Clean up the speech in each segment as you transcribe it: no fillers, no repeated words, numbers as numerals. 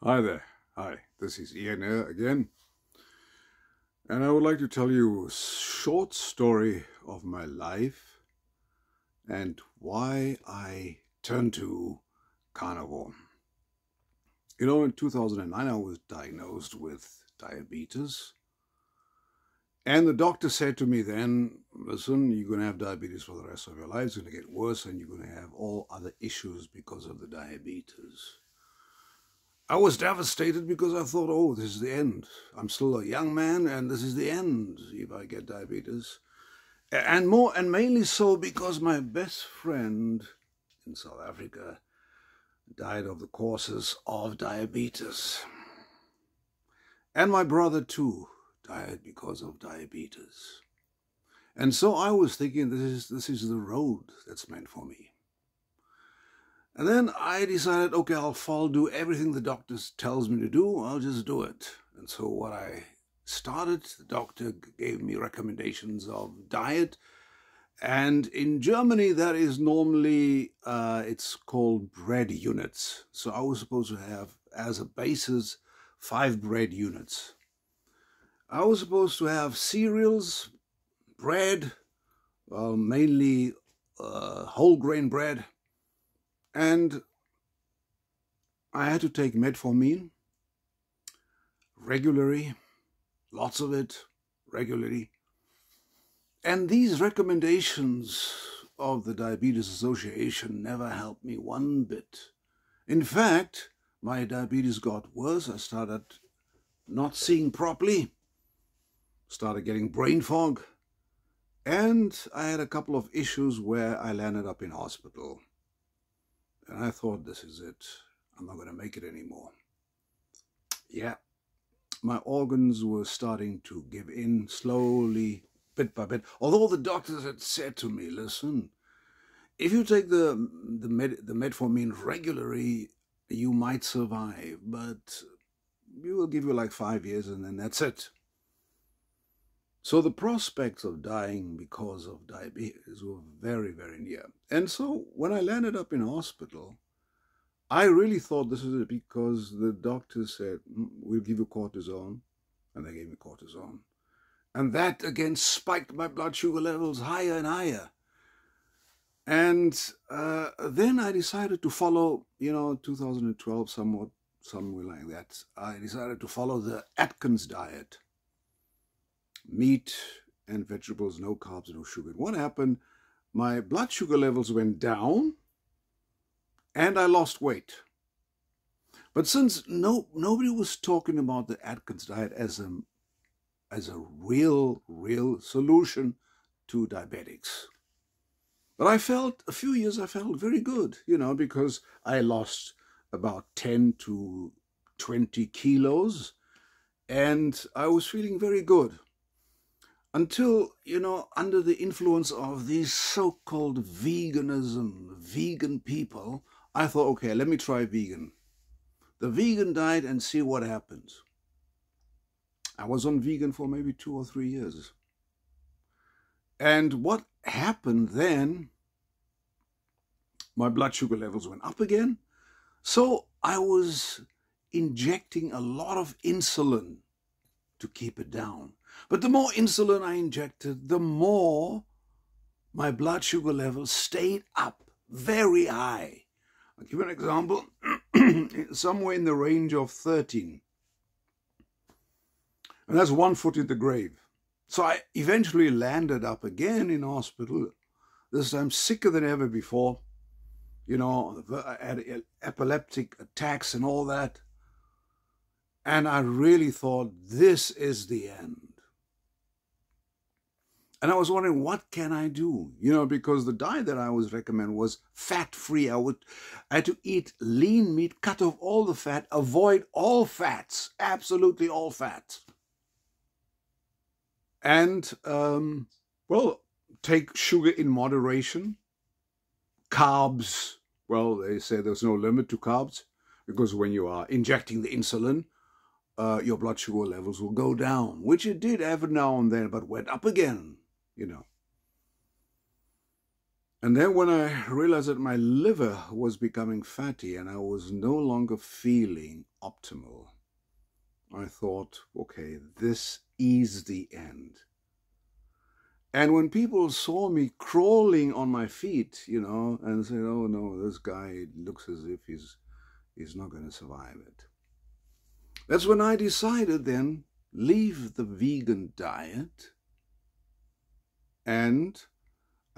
Hi there. Hi, this is Ian here again. And I would like to tell you a short story of my life and why I turned to carnivore. In 2009, I was diagnosed with diabetes. And the doctor said to me then, listen, you're going to have diabetes for the rest of your life. It's going to get worse and you're going to have all other issues because of the diabetes. I was devastated because I thought, oh, this is the end. I'm still a young man and this is the end if I get diabetes. And mainly so because my best friend in South Africa died of the causes of diabetes. And my brother too died because of diabetes. And so I was thinking this is the road that's meant for me. And then I decided, okay, do everything the doctor tells me to do. I'll just do it. And so what I started, the doctor gave me recommendations of diet. And in Germany, that is normally, it's called bread units. So I was supposed to have, as a basis, 5 bread units. I was supposed to have cereals, bread, mainly whole grain bread, and I had to take metformin regularly, lots of it regularly. And these recommendations of the Diabetes Association never helped me one bit. In fact, my diabetes got worse. I started not seeing properly, started getting brain fog, and I had a couple of issues where I landed up in hospital. And I thought, this is it. I'm not going to make it anymore. Yeah, my organs were starting to give in slowly, bit by bit. Although the doctors had said to me, listen, if you take the metformin regularly, you might survive, but we will give you like 5 years and then that's it. So the prospects of dying because of diabetes were very, very near. And so when I landed up in hospital, I really thought this is it because the doctor said, we'll give you cortisone. And they gave me cortisone. And that again spiked my blood sugar levels higher and higher. And then I decided to follow, 2012, somewhere like that. I decided to follow the Atkins diet. Meat and vegetables, no carbs, no sugar. And what happened? My blood sugar levels went down and I lost weight. But since nobody was talking about the Atkins diet as a real solution to diabetics. But a few years I felt very good, because I lost about 10 to 20 kilos and I was feeling very good. Until, under the influence of these so-called vegan people, I thought, okay, let me try the vegan diet and see what happens. I was on vegan for maybe 2 or 3 years. And what happened then, my blood sugar levels went up again. So I was injecting a lot of insulin to keep it down. But the more insulin I injected, the more my blood sugar levels stayed up very high. I'll give you an example, somewhere in the range of 13. And that's 1 foot in the grave. So I eventually landed up again in hospital, this time sicker than ever before. I had epileptic attacks and all that. And I really thought, this is the end. And I was wondering, what can I do? Because the diet that I was recommended was fat-free. I had to eat lean meat, cut off all the fat, avoid all fats, absolutely all fats. And, take sugar in moderation. Carbs, they say there's no limit to carbs, because when you are injecting the insulin, your blood sugar levels will go down, which it did every now and then, but went up again, And then when I realized that my liver was becoming fatty and I was no longer feeling optimal, I thought, okay, this is the end. And when people saw me crawling on my feet, and said, oh no, this guy looks as if he's not going to survive it. That's when I decided then, leave the vegan diet, and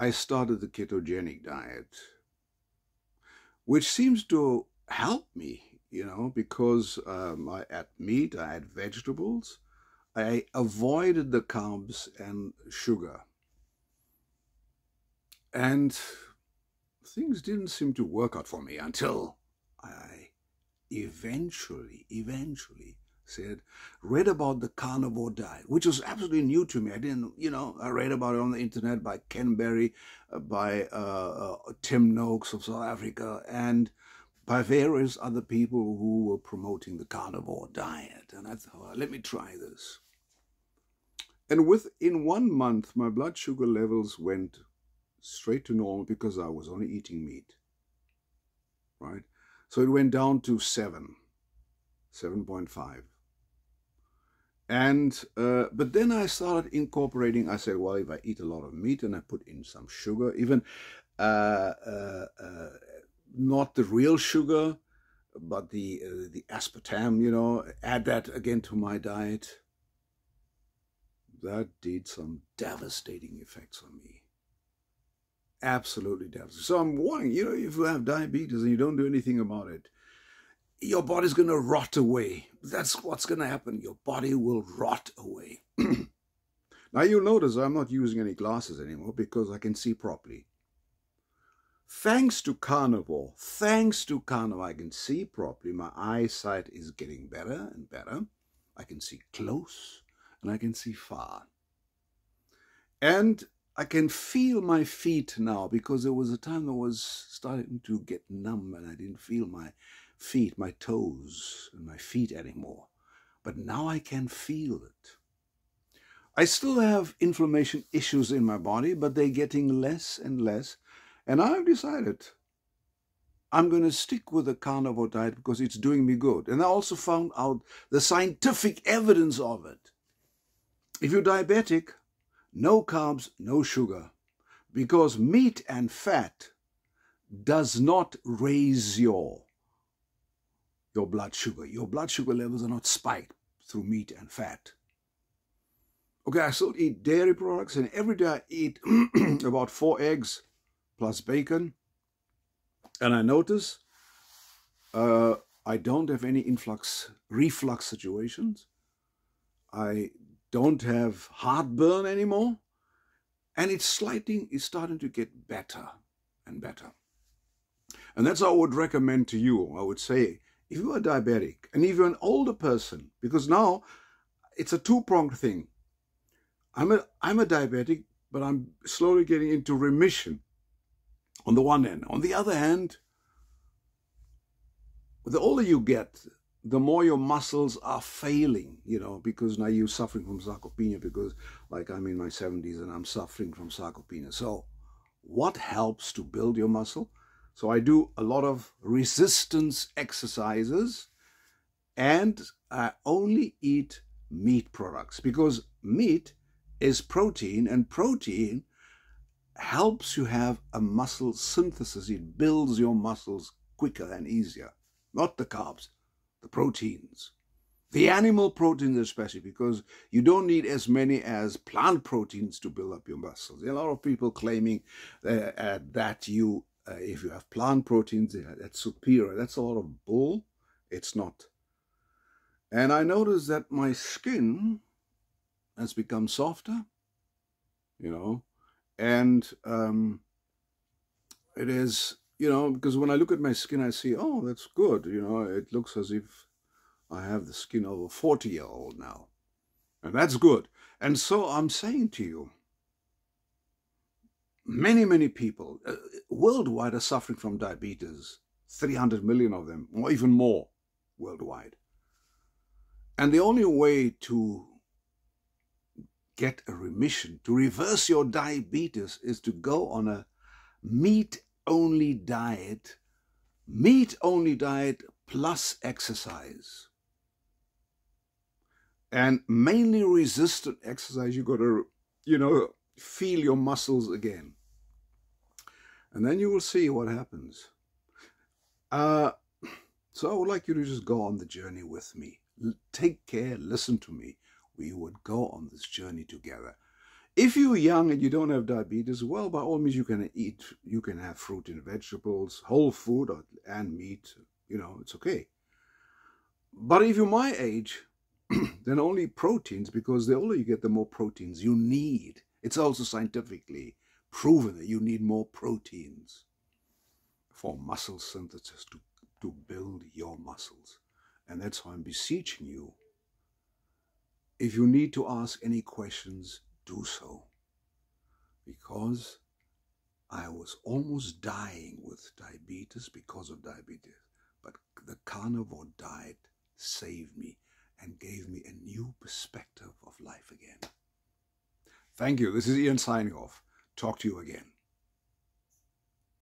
I started the ketogenic diet, which seems to help me, because I ate meat, I ate vegetables, I avoided the carbs and sugar. And things didn't seem to work out for me until I eventually read about the carnivore diet, which was absolutely new to me. I didn't, I read about it on the internet by Ken Berry, by Tim Noakes of South Africa, and by various other people who were promoting the carnivore diet. And I thought, well, let me try this. And within 1 month, my blood sugar levels went straight to normal because I was only eating meat, right? So it went down to 7.5. And, but then I started incorporating, I said, well, if I eat a lot of meat and I put in some sugar, even not the real sugar, but the aspartame, add that again to my diet, that did some devastating effects on me. Absolutely devastating. So I'm warning, if you have diabetes and you don't do anything about it, your body's going to rot away. That's what's going to happen. Your body will rot away. Now you'll notice I'm not using any glasses anymore because I can see properly. Thanks to carnivore, I can see properly. My eyesight is getting better and better. I can see close and I can see far. And I can feel my feet now, because there was a time I was starting to get numb and I didn't feel my feet, my toes and my feet anymore. But now I can feel it. I still have inflammation issues in my body, but they're getting less and less. And I've decided I'm going to stick with the carnivore diet because it's doing me good. And I also found out the scientific evidence of it. If you're diabetic, no carbs, no sugar, because meat and fat does not raise your blood sugar. Your blood sugar levels are not spiked through meat and fat. Okay, I still eat dairy products, and every day I eat about 4 eggs plus bacon. And I notice I don't have any reflux situations. I don't have heartburn anymore. And it's starting to get better and better. And that's what I would recommend to you. I would say, if you are diabetic and if you're an older person, because now it's a two-pronged thing. I'm a diabetic, but I'm slowly getting into remission on the one hand. On the other hand, the older you get, the more your muscles are failing, because now you're suffering from sarcopenia, because like I'm in my 70s and I'm suffering from sarcopenia. So what helps to build your muscle? So I do a lot of resistance exercises, and I only eat meat products, because meat is protein, and protein helps you have a muscle synthesis. It builds your muscles quicker and easier. Not the carbs, the proteins. The animal proteins especially, because you don't need as many as plant proteins to build up your muscles. There are a lot of people claiming that if you have plant proteins, that's superior. That's a lot of bull. It's not. And I noticed that my skin has become softer, and it is, because when I look at my skin, I see, oh, that's good. It looks as if I have the skin of a 40-year-old now. And that's good. And so I'm saying to you, many, many people worldwide are suffering from diabetes, 300 million of them, or even more worldwide. And the only way to get a remission, to reverse your diabetes, is to go on a meat-only diet plus exercise. And mainly resistant exercise, you got to, feel your muscles again. And then you will see what happens. So I would like you to just go on the journey with me. Take care, listen to me. We would go on this journey together. If you're young and you don't have diabetes, well, by all means, you can have fruit and vegetables, whole food and meat, it's okay. But if you're my age, then only proteins, because the older you get, the more proteins you need. It's also scientifically proven that you need more proteins for muscle synthesis to build your muscles. And that's why I'm beseeching you. If you need to ask any questions, do so. Because I was almost dying with diabetes because of diabetes. But the carnivore diet saved me and gave me a new perspective of life again. Thank you. This is Ian signing off. Talk to you again.